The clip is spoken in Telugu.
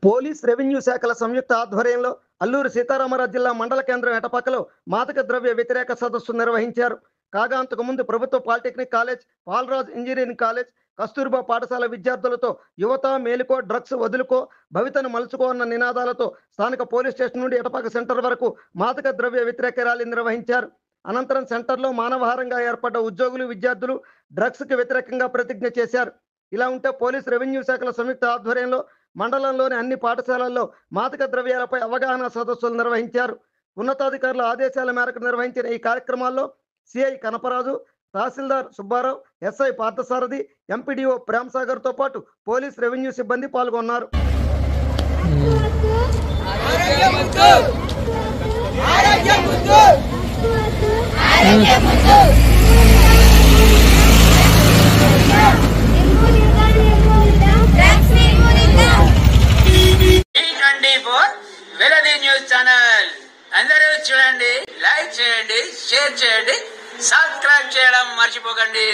పోలీస్ రెవెన్యూ శాఖల సంయుక్త ఆధ్వర్యంలో అల్లూరు సీతారామరాజు జిల్లా మండల కేంద్రం ఎటపక్కలో మాదక ద్రవ్య వ్యతిరేక సదస్సు నిర్వహించారు. కాగా అంతకు ముందు ప్రభుత్వ polytechnic college, Palaraj engineering college, Kasturba పాఠశాల విద్యార్థులతో యువత మేలుకో, డ్రగ్స్ వదులుకో, భవితను మలుచుకో అన్న నినాదాలతో స్థానిక పోలీస్ స్టేషన్ నుండి ఎటపాక సెంటర్ వరకు మాదక ద్రవ్య వ్యతిరేక ర్యాలీ నిర్వహించారు. అనంతరం సెంటర్లో మానవహారంగా ఏర్పడ్డ ఉద్యోగులు, విద్యార్థులు డ్రగ్స్కి వ్యతిరేకంగా ప్రతిజ్ఞ చేశారు. ఇలా ఉంటే పోలీస్ రెవెన్యూ శాఖల సంయుక్త ఆధ్వర్యంలో మండలంలోని అన్ని పాఠశాలల్లో మాదక ద్రవ్యాలపై అవగాహన సదస్సులు నిర్వహించారు. ఉన్నతాధికారుల ఆదేశాల మేరకు నిర్వహించిన ఈ కార్యక్రమాల్లో సిఐ కనపరాజు, తహసీల్దార్ సుబ్బారావు, ఎస్ఐ పార్థసారథి, ఎంపీడీఓ ప్రేమ్సాగర్తో పాటు పోలీస్ రెవెన్యూ సిబ్బంది పాల్గొన్నారు. న్యూస్ ఛానల్ అందరూ చూడండి, లైక్ చేయండి, షేర్ చేయండి, సబ్స్క్రైబ్ చేయడం మర్చిపోకండి.